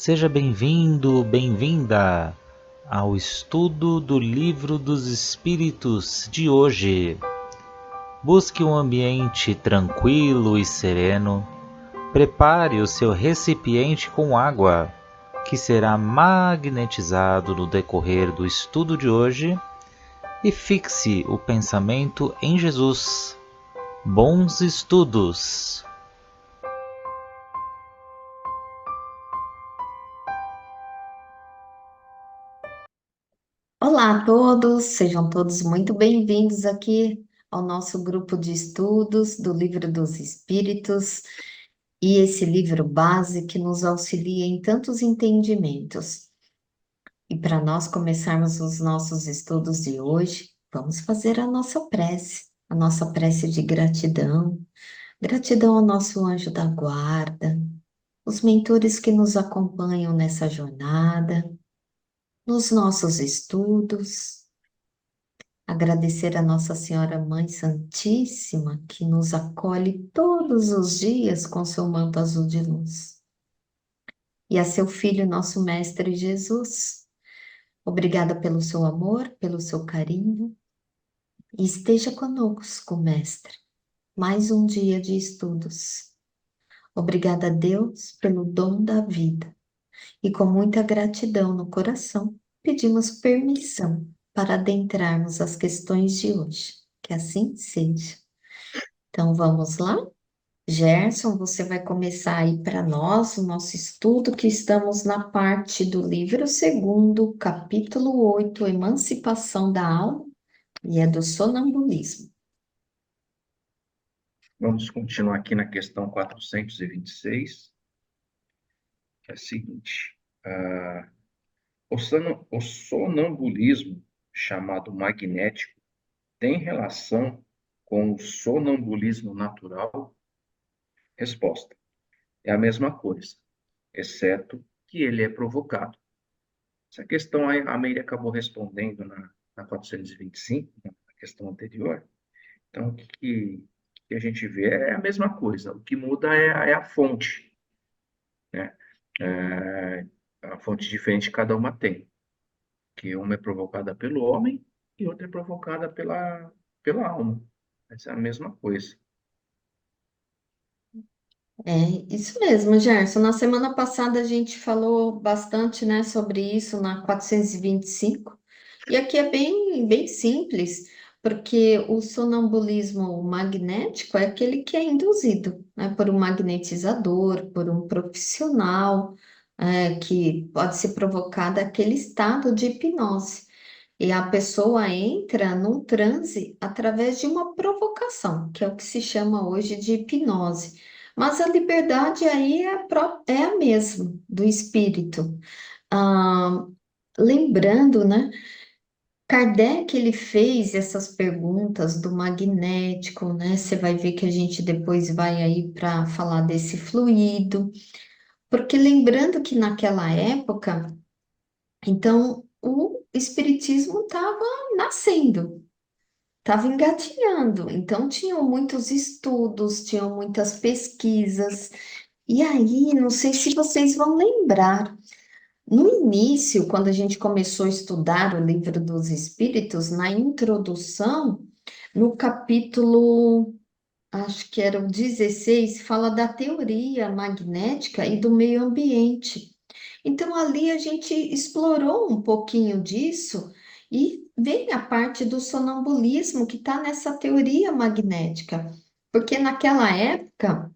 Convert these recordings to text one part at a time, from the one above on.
Seja bem-vindo, bem-vinda ao estudo do Livro dos Espíritos de hoje. Busque um ambiente tranquilo e sereno. Prepare o seu recipiente com água, que será magnetizado no decorrer do estudo de hoje, e fixe o pensamento em Jesus. Bons estudos! Olá a todos, sejam todos muito bem-vindos aqui ao nosso grupo de estudos do Livro dos Espíritos e esse livro base que nos auxilia em tantos entendimentos. E para nós começarmos os nossos estudos de hoje, vamos fazer a nossa prece de gratidão, gratidão ao nosso anjo da guarda, os mentores que nos acompanham nessa jornada, nos nossos estudos. Agradecer a Nossa Senhora Mãe Santíssima, que nos acolhe todos os dias com seu manto azul de luz. E a seu Filho, nosso Mestre Jesus. Obrigada pelo seu amor, pelo seu carinho. E esteja conosco, Mestre. Mais um dia de estudos. Obrigada a Deus pelo dom da vida. E com muita gratidão no coração, pedimos permissão para adentrarmos as questões de hoje. Que assim seja. Então vamos lá? Gerson, você vai começar aí para nós o nosso estudo, que estamos na parte do livro segundo, capítulo 8, Emancipação da Alma, e é do sonambulismo. Vamos continuar aqui na questão 426, que é a seguinte: ah, o sonambulismo, chamado magnético, tem relação com o sonambulismo natural? Resposta: é a mesma coisa, exceto que ele é provocado. Essa questão a Meire acabou respondendo na 425, na questão anterior. Então, o que a gente vê é a mesma coisa, o que muda é a fonte, né? É, a fonte diferente cada uma tem, que uma é provocada pelo homem e outra é provocada pela alma. Essa é a mesma coisa. É isso mesmo, Gerson. Na semana passada a gente falou bastante, né, sobre isso na 425. E aqui é bem simples, porque o sonambulismo magnético é aquele que é induzido, né, por um magnetizador, por um profissional, que pode ser provocado aquele estado de hipnose. E a pessoa entra num transe através de uma provocação, que é o que se chama hoje de hipnose. Mas a liberdade aí é a mesma, do espírito. Ah, lembrando, né? Kardec, ele fez essas perguntas do magnético, né? Você vai ver que a gente depois vai aí para falar desse fluido, porque lembrando que naquela época, então, o espiritismo estava nascendo, estava engatinhando, então tinham muitos estudos, tinham muitas pesquisas. E aí, não sei se vocês vão lembrar, no início, quando a gente começou a estudar o Livro dos Espíritos, na introdução, no capítulo, acho que era o 16, fala da teoria magnética e do meio ambiente. Então, ali a gente explorou um pouquinho disso e vem a parte do sonambulismo que está nessa teoria magnética, porque naquela época,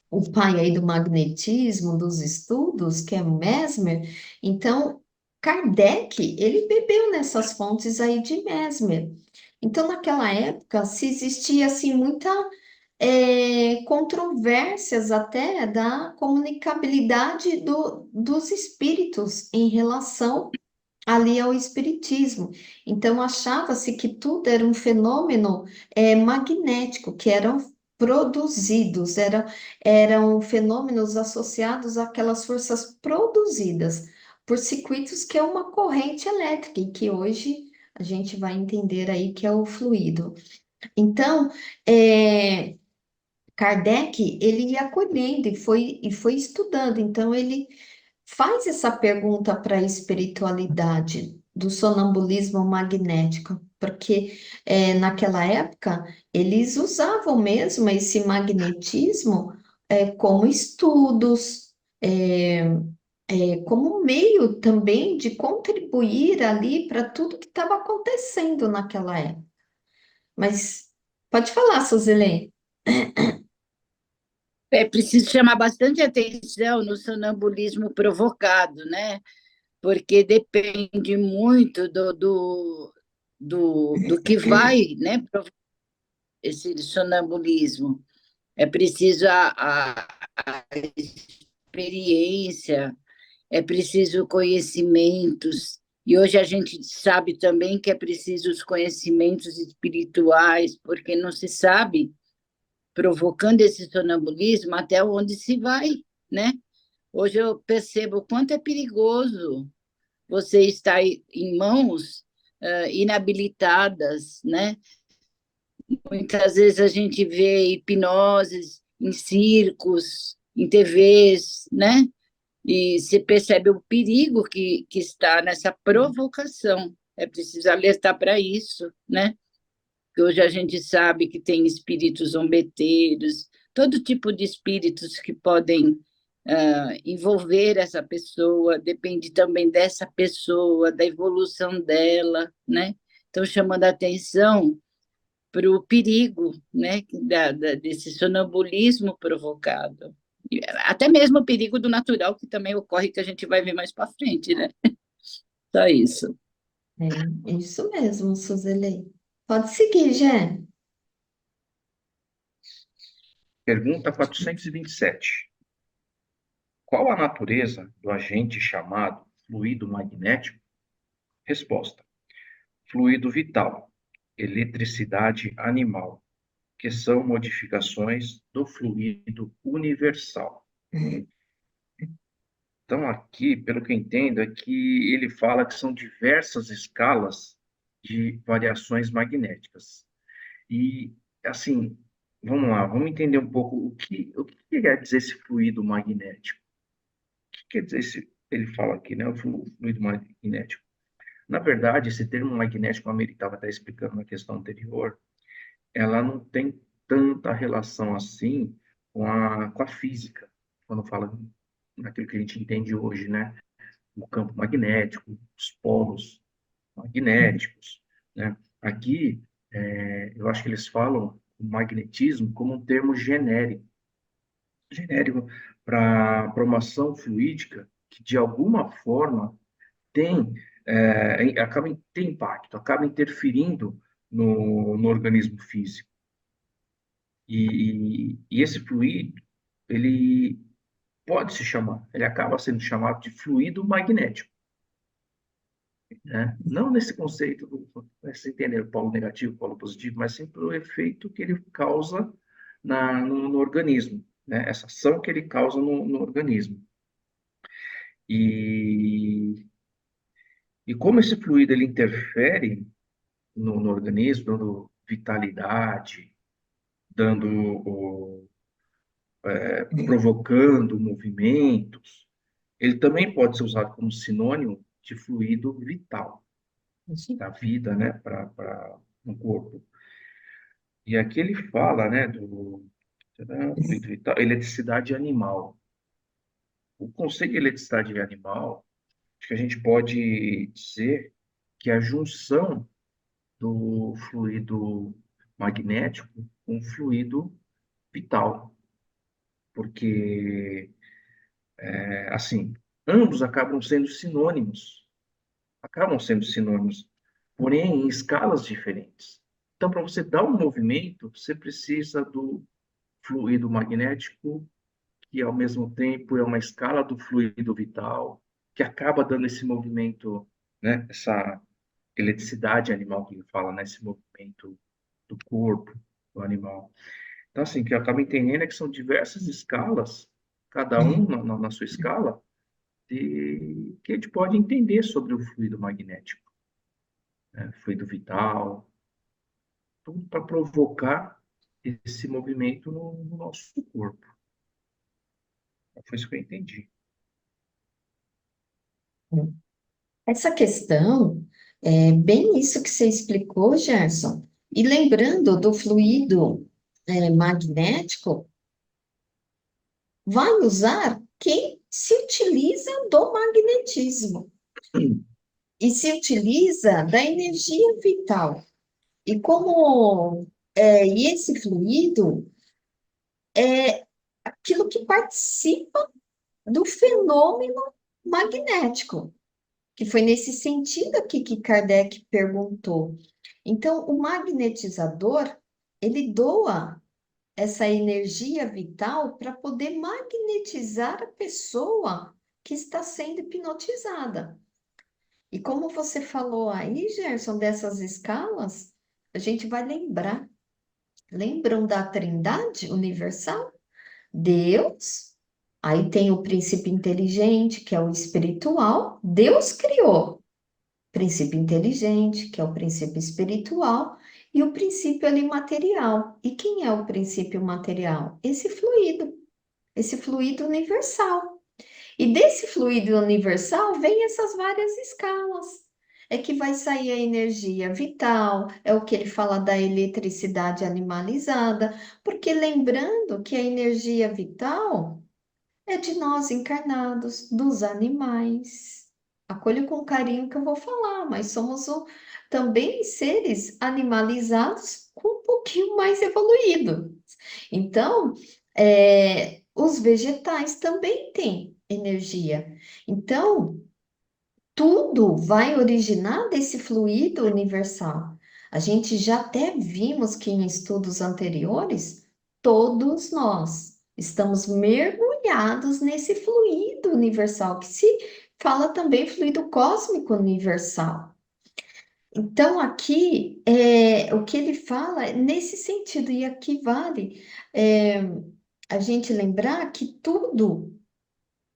o pai aí do magnetismo, dos estudos, que é Mesmer, então Kardec, ele bebeu nessas fontes aí de Mesmer. Então, naquela época, se existia assim muita controvérsias até da comunicabilidade dos espíritos em relação ali ao espiritismo. Então, achava-se que tudo era um fenômeno magnético, que eram produzidos, eram fenômenos associados àquelas forças produzidas por circuitos que é uma corrente elétrica, e que hoje a gente vai entender aí que é o fluido. Então, Kardec, ele ia acolhendo e foi estudando. Então, ele faz essa pergunta para a espiritualidade do sonambulismo magnético, porque naquela época eles usavam mesmo esse magnetismo como estudos, como um meio também de contribuir ali para tudo que estava acontecendo naquela época. Mas pode falar, Suzilene. É preciso chamar bastante atenção no sonambulismo provocado, né? Porque depende muito do que vai, né, provocar esse sonambulismo. É preciso a experiência, é preciso conhecimentos, e hoje a gente sabe também que é preciso os conhecimentos espirituais, porque não se sabe, provocando esse sonambulismo, até onde se vai, né? Hoje eu percebo o quanto é perigoso você estar em mãos inabilitadas, né? Muitas vezes a gente vê hipnoses em circos, em TVs, né? E se percebe o perigo que está nessa provocação. É preciso alertar para isso, né? Porque hoje a gente sabe que tem espíritos zombeteiros, todo tipo de espíritos que podem envolver essa pessoa, depende também dessa pessoa, da evolução dela, né? Então, chamando a atenção para o perigo, né, desse sonambulismo provocado. Até mesmo o perigo do natural, que também ocorre, que a gente vai ver mais para frente, né? Só isso. É isso mesmo, Suzilene. Pode seguir, Jé. Pergunta 427. Qual a natureza do agente chamado fluido magnético? Resposta: fluido vital, eletricidade animal, que são modificações do fluido universal. Então, aqui, pelo que eu entendo, é que ele fala que são diversas escalas de variações magnéticas. E, assim, vamos lá, vamos entender um pouco o que quer dizer esse fluido magnético. O que quer dizer ele fala aqui, né, o fluido magnético. Na verdade, esse termo magnético, como ele estava até explicando na questão anterior, ela não tem tanta relação assim com a física, quando fala naquilo que a gente entende hoje, né? O campo magnético, os polos magnéticos, né? Aqui, eu acho que eles falam o magnetismo como um termo genérico para uma ação fluídica que, de alguma forma, tem, tem impacto, acaba interferindo no organismo físico. E esse fluido, ele pode se chamar, ele acaba sendo chamado de fluido magnético, né? Não nesse conceito, você entender o polo negativo, o polo positivo, mas sim pelo efeito que ele causa no organismo, né? Essa ação que ele causa no organismo. E, e como esse fluido ele interfere no organismo, dando vitalidade, dando provocando movimentos, ele também pode ser usado como sinônimo de fluido vital, da vida, né, para um corpo. E aqui ele fala, né, do fluido vital, eletricidade animal. O conceito de eletricidade animal, acho que a gente pode dizer que é a junção do fluido magnético com o fluido vital, porque assim, ambos acabam sendo sinônimos, porém em escalas diferentes. Então, para você dar um movimento, você precisa do fluido magnético, que ao mesmo tempo é uma escala do fluido vital, que acaba dando esse movimento, né, essa eletricidade animal que ele fala, né, esse movimento do corpo do animal. Então, assim, o que eu acabo entendendo é que são diversas escalas, cada um na sua escala, que a gente pode entender sobre o fluido magnético, né? Fluido vital, tudo para provocar esse movimento no nosso corpo. Foi isso que eu entendi. Essa questão é bem isso que você explicou, Gerson. E lembrando do fluido magnético, vai usar quem se utiliza do magnetismo e se utiliza da energia vital. E como e esse fluido é aquilo que participa do fenômeno magnético, que foi nesse sentido aqui que Kardec perguntou. Então, o magnetizador, ele doa essa energia vital para poder magnetizar a pessoa que está sendo hipnotizada. E como você falou aí, Gerson, dessas escalas, a gente vai lembrar. Lembram da Trindade Universal? Deus, aí tem o princípio inteligente, que é o espiritual. Deus criou princípio inteligente, que é o princípio espiritual, e o princípio ali material. E quem é o princípio material? Esse fluido universal. E desse fluido universal vem essas várias escalas. É que vai sair a energia vital, é o que ele fala da eletricidade animalizada, porque lembrando que a energia vital é de nós encarnados, dos animais. Acolho com carinho que eu vou falar, mas somos também seres animalizados com um pouquinho mais evoluído. Então, os vegetais também têm energia. Então, tudo vai originar desse fluido universal. A gente já até vimos que em estudos anteriores, todos nós estamos mergulhados nesse fluido universal, que se fala também fluido cósmico universal. Então, aqui, o que ele fala é nesse sentido, e aqui vale a gente lembrar que tudo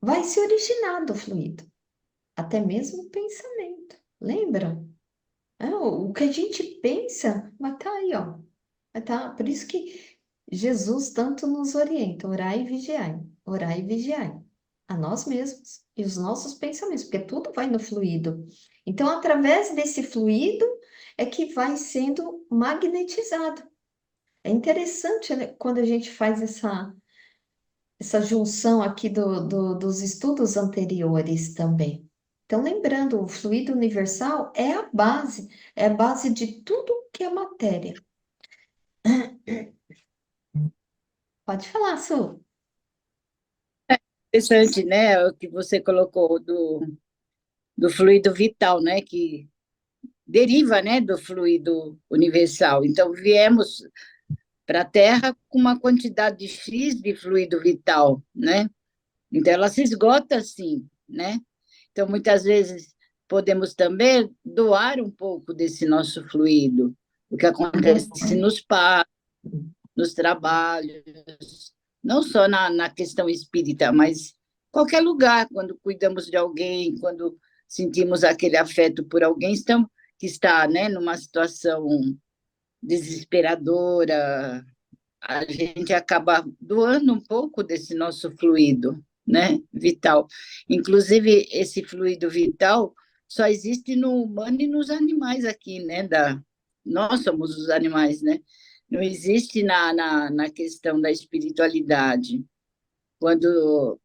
vai se originar do fluido, até mesmo o pensamento. Lembram? O que a gente pensa, mas tá aí, ó. Tá, por isso que Jesus tanto nos orienta, orai e vigiai, a nós mesmos e os nossos pensamentos, porque tudo vai no fluido. Então, através desse fluido é que vai sendo magnetizado. É interessante, né, quando a gente faz essa junção aqui dos estudos anteriores também. Então, lembrando, o fluido universal é a base de tudo que é matéria. Pode falar, Su. Interessante, né? O que você colocou do fluido vital, né? Que deriva, né, do fluido universal. Então, viemos para a Terra com uma quantidade X de fluido vital, né? Então, ela se esgota assim, né? Então, muitas vezes, podemos também doar um pouco desse nosso fluido, o que acontece nos partos, nos trabalhos, não só na questão espírita, mas qualquer lugar, quando cuidamos de alguém, quando sentimos aquele afeto por alguém, que está, né, numa situação desesperadora, a gente acaba doando um pouco desse nosso fluido, né, vital. Inclusive, esse fluido vital só existe no humano e nos animais aqui, né, nós somos os animais, né? Não existe na questão da espiritualidade. Quando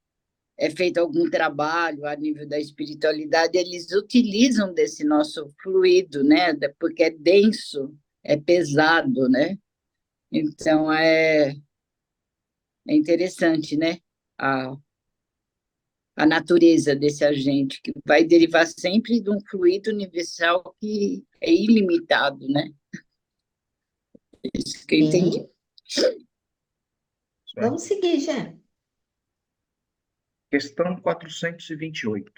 é feito algum trabalho a nível da espiritualidade, eles utilizam desse nosso fluido, né? Porque é denso, é pesado, né? Então, é interessante, né? A, a natureza desse agente, que vai derivar sempre de um fluido universal que é ilimitado, né? Isso que eu entendi. Sim. Vamos seguir, Jé. Questão 428.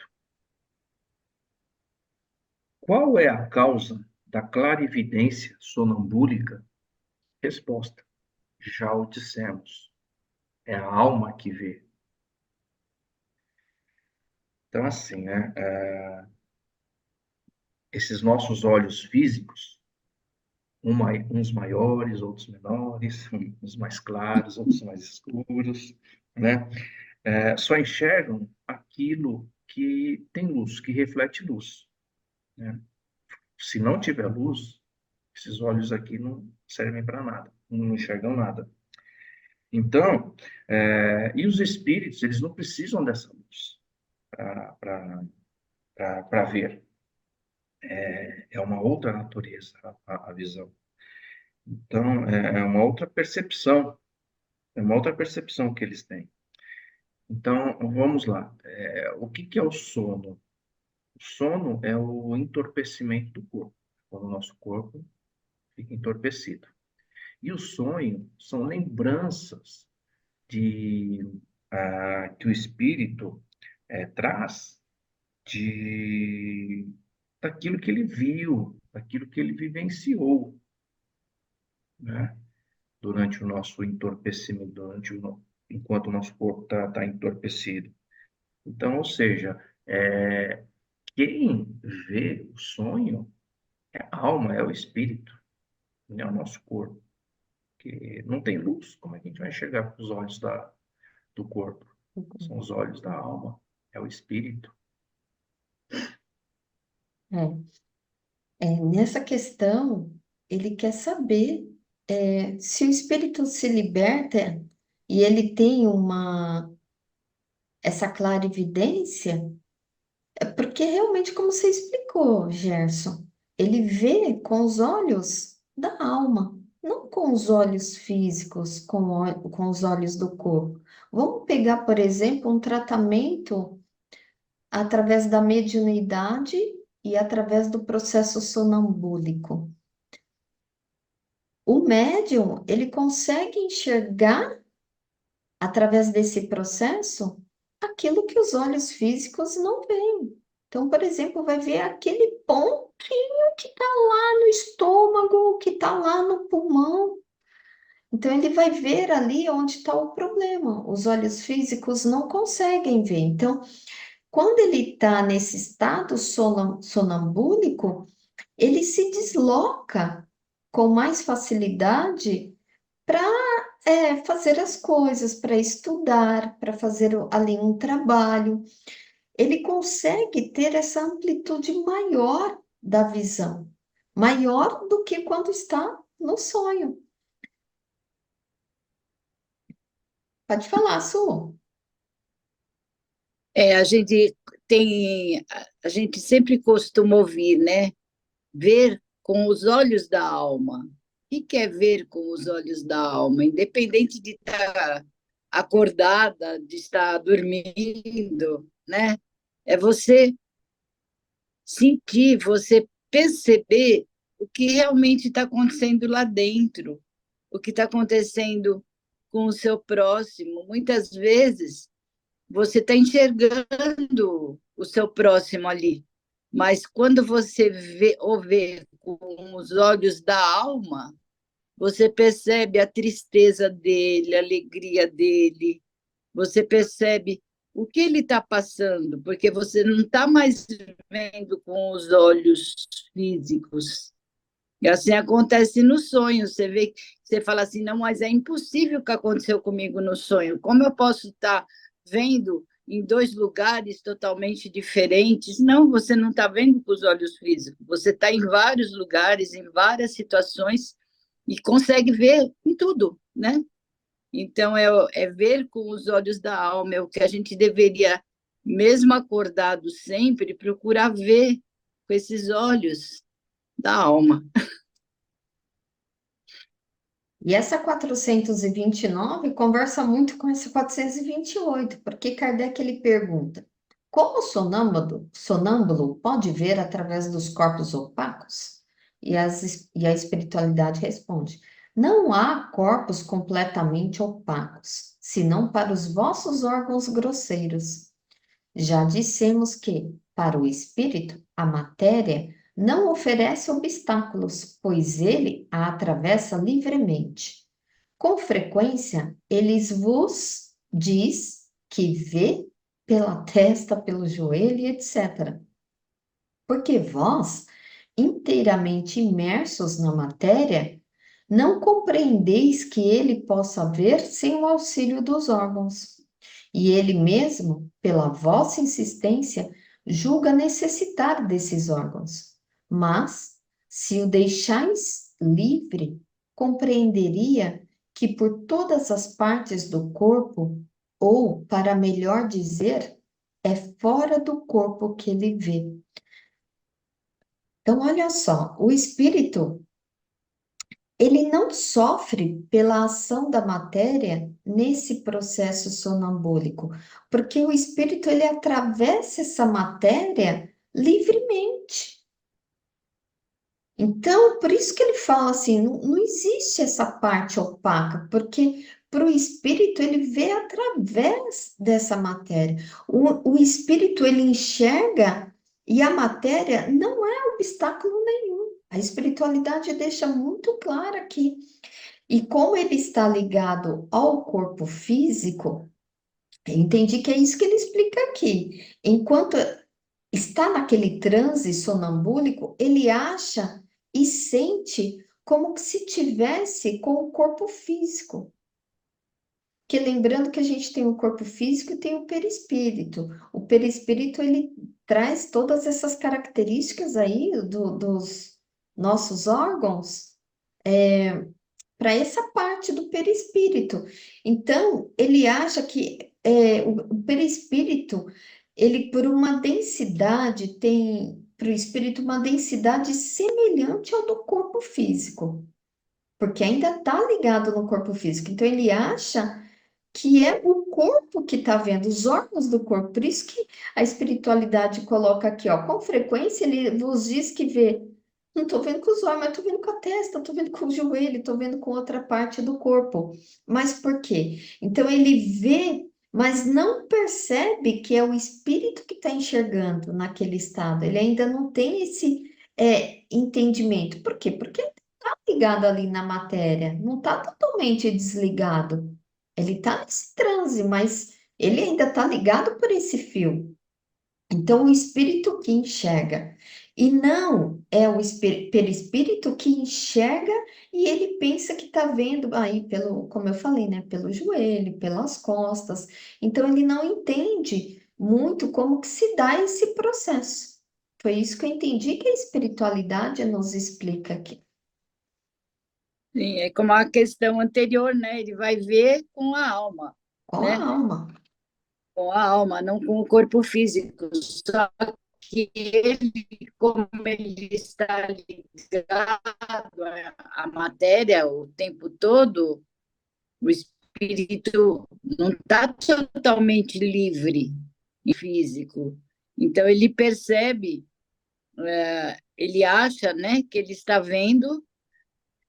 Qual é a causa da clarividência sonambúlica? Resposta: já o dissemos. É a alma que vê. Então, assim, né? Esses nossos olhos físicos, uns maiores, outros menores, uns mais claros, outros mais escuros, né? Só enxergam aquilo que tem luz, que reflete luz, né? Se não tiver luz, esses olhos aqui não servem para nada, não enxergam nada. Então, e os espíritos, eles não precisam dessa luz para ver. É uma outra natureza a visão. Então, é uma outra percepção que eles têm. Então, vamos lá. O que é o sono? O sono é o entorpecimento do corpo, quando o nosso corpo fica entorpecido. E o sonho são lembranças que o espírito traz daquilo que ele viu, daquilo que ele vivenciou, né? Durante o nosso entorpecimento, enquanto o nosso corpo está entorpecido. Então, ou seja, quem vê o sonho é a alma, é o espírito, não é o nosso corpo. Que não tem luz, como é que a gente vai enxergar com os olhos do corpo? São os olhos da alma, é o espírito. Nessa questão, ele quer saber se o espírito se liberta e ele tem essa clarividência, é porque realmente, como você explicou, Gerson, ele vê com os olhos da alma, não com os olhos físicos, com os olhos do corpo. Vamos pegar, por exemplo, um tratamento através da mediunidade e através do processo sonambúlico. O médium, ele consegue enxergar, através desse processo, aquilo que os olhos físicos não veem. Então, por exemplo, vai ver aquele pontinho que está lá no estômago, que está lá no pulmão. Então, ele vai ver ali onde está o problema. Os olhos físicos não conseguem ver. Então, quando ele está nesse estado sonambúlico, ele se desloca com mais facilidade para fazer as coisas, para estudar, para fazer ali um trabalho. Ele consegue ter essa amplitude maior da visão, maior do que quando está no sonho. Pode falar, Su. A gente sempre costuma ouvir, né? Ver com os olhos da alma. O que é ver com os olhos da alma? Independente de estar acordada, de estar dormindo, né? É você sentir, você perceber o que realmente está acontecendo lá dentro, o que está acontecendo com o seu próximo. Muitas vezes você está enxergando o seu próximo ali, mas quando você vê com os olhos da alma, você percebe a tristeza dele, a alegria dele, você percebe o que ele está passando, porque você não está mais vendo com os olhos físicos. E assim acontece no sonho, você fala assim, não, mas é impossível o que aconteceu comigo no sonho. Como eu posso estar vendo em dois lugares totalmente diferentes? Não, você não está vendo com os olhos físicos, você está em vários lugares, em várias situações, e consegue ver em tudo, né? Então, é ver com os olhos da alma, é o que a gente deveria, mesmo acordado sempre, procurar ver com esses olhos da alma. E essa 429 conversa muito com essa 428, porque Kardec ele pergunta: como o sonâmbulo pode ver através dos corpos opacos? E a espiritualidade responde: não há corpos completamente opacos, senão para os vossos órgãos grosseiros. Já dissemos que, para o espírito, a matéria não oferece obstáculos, pois ele a atravessa livremente. Com frequência, eles vos diz que vê pela testa, pelo joelho, etc. Porque vós, inteiramente imersos na matéria, não compreendeis que ele possa ver sem o auxílio dos órgãos. e ele mesmo, pela vossa insistência, julga necessitar desses órgãos. Mas, se o deixais livre, compreenderia que por todas as partes do corpo, ou, para melhor dizer, é fora do corpo que ele vê. Então, olha só, o espírito, ele não sofre pela ação da matéria nesse processo sonambúlico, porque o espírito, ele atravessa essa matéria livremente. Então, por isso que ele fala assim, não existe essa parte opaca, porque para o espírito ele vê através dessa matéria. O espírito ele enxerga e a matéria não é obstáculo nenhum. A espiritualidade deixa muito claro aqui. E como ele está ligado ao corpo físico, eu entendi que é isso que ele explica aqui. Enquanto está naquele transe sonambúlico, ele acha e sente como que se tivesse com o corpo físico. Que lembrando que a gente tem o corpo físico e tem o perispírito. O perispírito, ele traz todas essas características aí dos nossos órgãos para essa parte do perispírito. Então, ele acha que o perispírito, ele por uma densidade, tem para o espírito uma densidade semelhante ao do corpo físico, porque ainda está ligado no corpo físico. Então, ele acha que é o corpo que está vendo, os órgãos do corpo. Por isso que a espiritualidade coloca aqui, ó, com frequência ele vos diz que vê. Não estou vendo com os olhos, mas estou vendo com a testa, estou vendo com o joelho, estou vendo com outra parte do corpo. Mas por quê? Então ele vê, mas não percebe que é o espírito que está enxergando naquele estado. Ele ainda não tem esse entendimento. Por quê? Porque ele está ligado ali na matéria, não está totalmente desligado. Ele está nesse transe, mas ele ainda está ligado por esse fio. Então, o espírito que enxerga, e não é o perispírito que enxerga e ele pensa que está vendo aí pelo, como eu falei, né, pelo joelho, pelas costas. Então, ele não entende muito como que se dá esse processo. Foi isso que eu entendi que a espiritualidade nos explica aqui. Sim, é como a questão anterior, né? Ele vai ver com a alma, Com a né? alma. Com a alma, não com o corpo físico. Só que ele, como ele está ligado à matéria o tempo todo, o espírito não está totalmente livre em físico. Então ele percebe, ele acha, né, que ele está vendo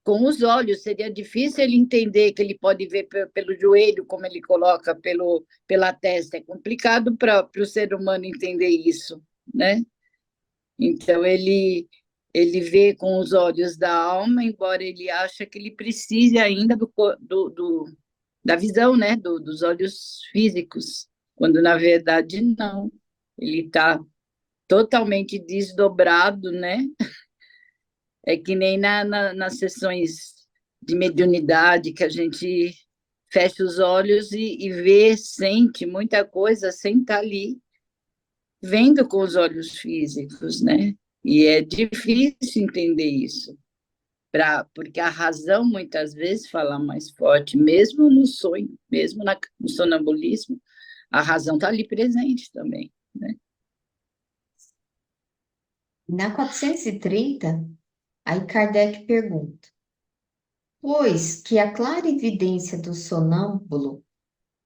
com os olhos. Seria difícil ele entender que ele pode ver pelo joelho, como ele coloca pela testa. É complicado para o ser humano entender isso, né? Então ele vê com os olhos da alma, embora ele ache que ele precise ainda da visão, né? Dos olhos físicos, quando na verdade não. Ele está totalmente desdobrado, né? É que nem nas sessões de mediunidade, que a gente fecha os olhos e vê, sente muita coisa sem estar ali, vendo com os olhos físicos, né? E é difícil entender isso, porque a razão muitas vezes fala mais forte, mesmo no sonho, mesmo no sonambulismo, a razão está ali presente também, né? Na 430, aí Kardec pergunta: pois que a clarividência do sonâmbulo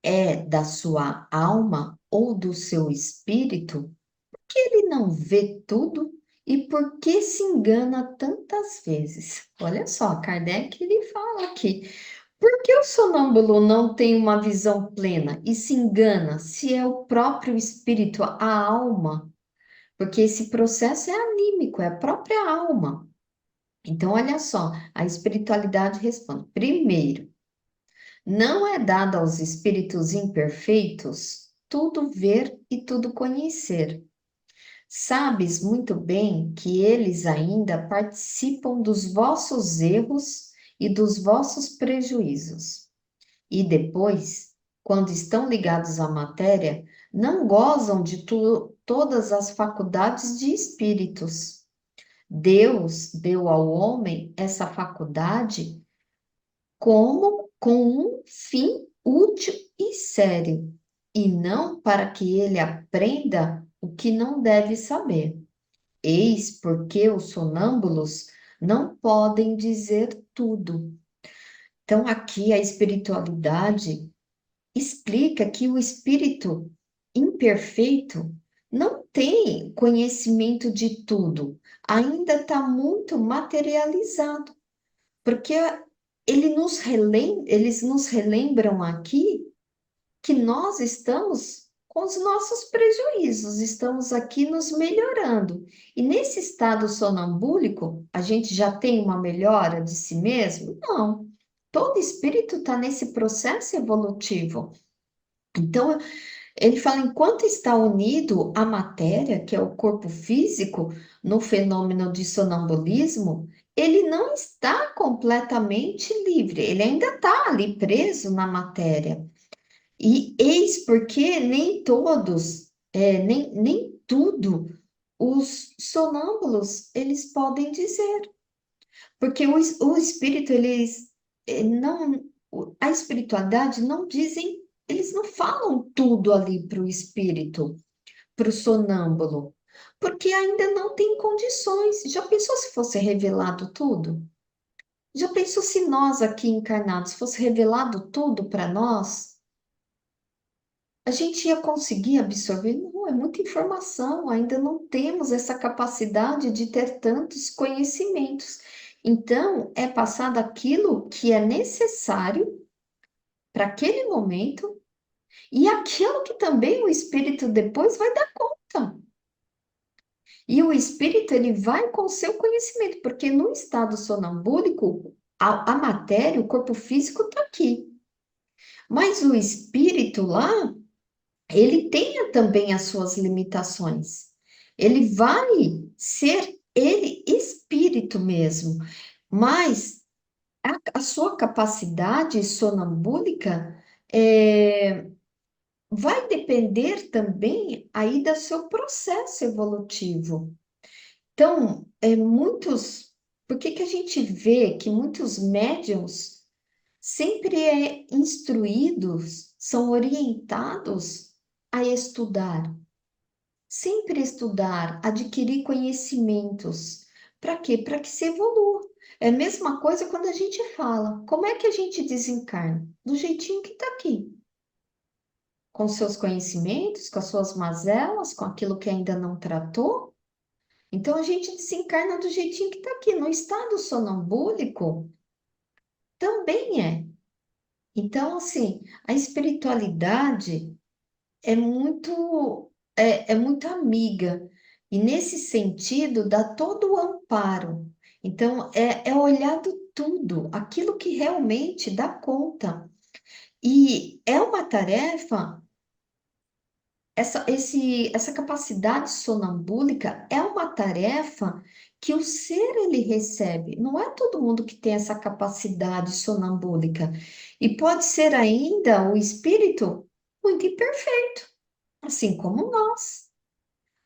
é da sua alma ou do seu espírito, por que ele não vê tudo e por que se engana tantas vezes? Olha só, Kardec ele fala aqui: por que o sonâmbulo não tem uma visão plena e se engana se é o próprio espírito, a alma? Porque esse processo é anímico, é a própria alma. Então, olha só, a espiritualidade responde: primeiro, não é dado aos espíritos imperfeitos tudo ver e tudo conhecer. Sabes muito bem que eles ainda participam dos vossos erros e dos vossos prejuízos. E depois, quando estão ligados à matéria, não gozam de todas as faculdades de espíritos. Deus deu ao homem essa faculdade como com um fim útil e sério, e não para que ele aprenda o que não deve saber. Eis porque os sonâmbulos não podem dizer tudo. Então, aqui a espiritualidade explica que o espírito imperfeito não tem conhecimento de tudo, ainda está muito materializado, porque eles nos relembram aqui que nós estamos com os nossos prejuízos, estamos aqui nos melhorando. E nesse estado sonambúlico, a gente já tem uma melhora de si mesmo? Não. Todo espírito está nesse processo evolutivo. Então, ele fala, enquanto está unido à matéria, que é o corpo físico, no fenômeno de sonambulismo, ele não está completamente livre, ele ainda está ali preso na matéria. E eis porque nem todos, nem tudo, os sonâmbulos, eles podem dizer. Porque o espírito, não, a espiritualidade não dizem, eles não falam tudo ali para o espírito, para o sonâmbulo, porque ainda não tem condições. Já pensou se fosse revelado tudo? Já pensou se nós aqui encarnados fosse revelado tudo para nós? A gente ia conseguir absorver? Não, é muita informação, ainda não temos essa capacidade de ter tantos conhecimentos. Então, é passado aquilo que é necessário para aquele momento e aquilo que também o espírito depois vai dar conta. E o espírito, ele vai com o seu conhecimento, porque no estado sonambúlico, a matéria, o corpo físico está aqui. Mas o espírito lá, ele tem também as suas limitações. Ele vai ser ele espírito mesmo, mas a sua capacidade sonambúlica vai depender também aí do seu processo evolutivo. Então, por que que a gente vê que muitos médiums sempre instruídos, são orientados a estudar, sempre estudar, adquirir conhecimentos. Para quê? Para que se evolua. É a mesma coisa quando a gente fala, como é que a gente desencarna? Do jeitinho que está aqui, com seus conhecimentos, com as suas mazelas, com aquilo que ainda não tratou. Então a gente desencarna do jeitinho que está aqui. No estado sonambúlico, também é. Então, assim, a espiritualidade é muito amiga, e nesse sentido dá todo o amparo. Então, é olhado tudo, aquilo que realmente dá conta. E é uma tarefa, essa capacidade sonambúlica é uma tarefa que o ser ele recebe. Não é todo mundo que tem essa capacidade sonambúlica. E pode ser ainda o espírito muito imperfeito, assim como nós.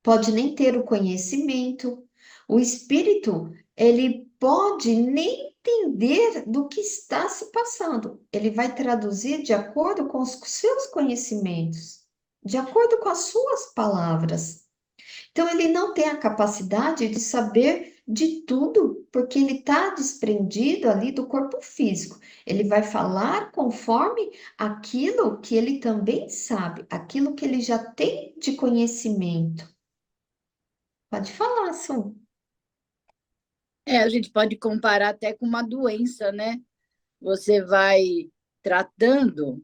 Pode nem ter o conhecimento. O espírito, ele pode nem entender do que está se passando. Ele vai traduzir de acordo com os seus conhecimentos, de acordo com as suas palavras. Então, ele não tem a capacidade de saber de tudo, porque ele está desprendido ali do corpo físico. Ele vai falar conforme aquilo que ele também sabe, aquilo que ele já tem de conhecimento. Pode falar, Sam. A gente pode comparar até com uma doença, né? Você vai tratando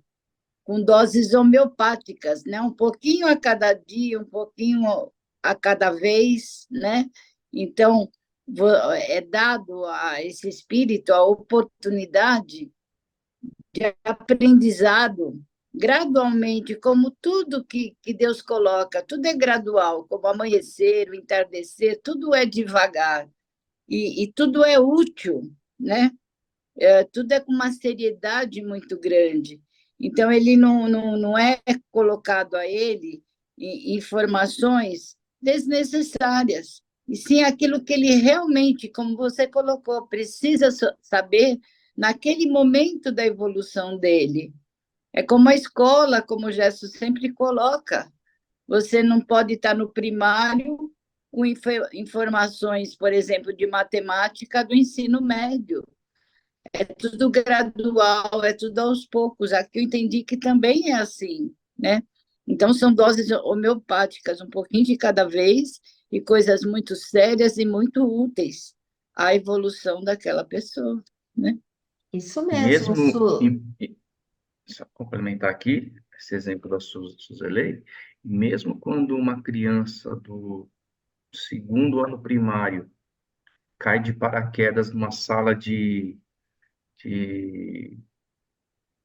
com doses homeopáticas, né? Um pouquinho a cada dia, um pouquinho a cada vez, né? Então, é dado a esse espírito a oportunidade de aprendizado gradualmente, como tudo que Deus coloca, tudo é gradual, como amanhecer, o entardecer, tudo é devagar e tudo é útil, né? Tudo é com uma seriedade muito grande. Então, ele não é colocado a ele informações desnecessárias, e sim aquilo que ele realmente, como você colocou, precisa saber naquele momento da evolução dele. É como a escola, como o Gesso sempre coloca. Você não pode estar no primário com informações, por exemplo, de matemática do ensino médio. É tudo gradual, é tudo aos poucos. Aqui eu entendi que também é assim, né? Então, são doses homeopáticas, um pouquinho de cada vez, e coisas muito sérias e muito úteis à evolução daquela pessoa, né? Isso E mesmo, mesmo, Su. só complementar aqui, esse exemplo da Suzelei, mesmo quando uma criança do segundo ano primário cai de paraquedas numa sala de,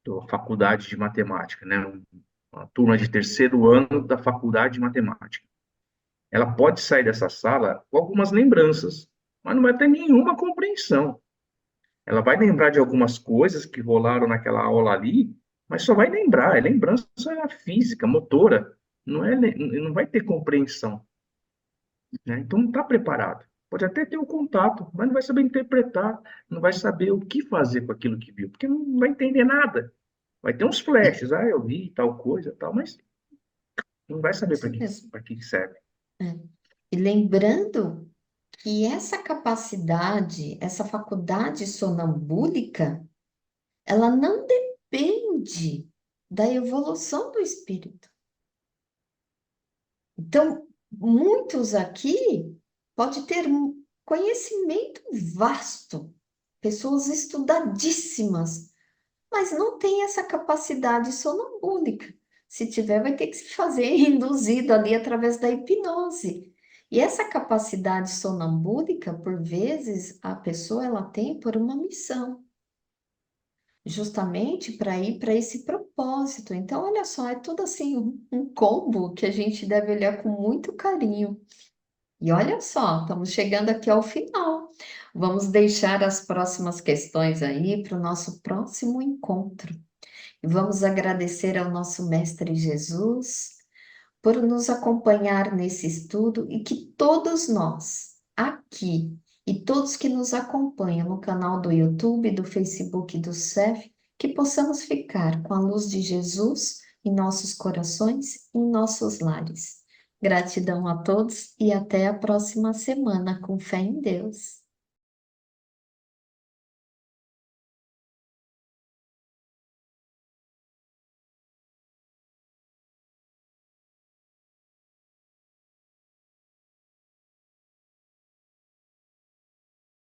da faculdade de matemática, né? Uma turma de terceiro ano da faculdade de matemática. Ela pode sair dessa sala com algumas lembranças, mas não vai ter nenhuma compreensão. Ela vai lembrar de algumas coisas que rolaram naquela aula ali, mas só vai lembrar, é lembrança física, motora, não vai ter compreensão, né? Então não está preparado. Pode até ter o contato, mas não vai saber interpretar, não vai saber o que fazer com aquilo que viu, porque não vai entender nada. Vai ter uns flashes, eu vi tal coisa, tal, mas não vai saber Isso mesmo. para que serve. É. E lembrando que essa capacidade, essa faculdade sonambúlica, ela não depende da evolução do espírito. Então, muitos aqui pode ter um conhecimento vasto, pessoas estudadíssimas, mas não tem essa capacidade sonambúlica. Se tiver, vai ter que se fazer induzido ali através da hipnose. E essa capacidade sonambúlica, por vezes, a pessoa ela tem por uma missão, justamente para ir para esse propósito. Então, olha só, é tudo assim um combo que a gente deve olhar com muito carinho. E olha só, estamos chegando aqui ao final. Vamos deixar as próximas questões aí para o nosso próximo encontro. E vamos agradecer ao nosso Mestre Jesus por nos acompanhar nesse estudo e que todos nós aqui e todos que nos acompanham no canal do YouTube, do Facebook e do CEF, que possamos ficar com a luz de Jesus em nossos corações e em nossos lares. Gratidão a todos e até a próxima semana, com fé em Deus.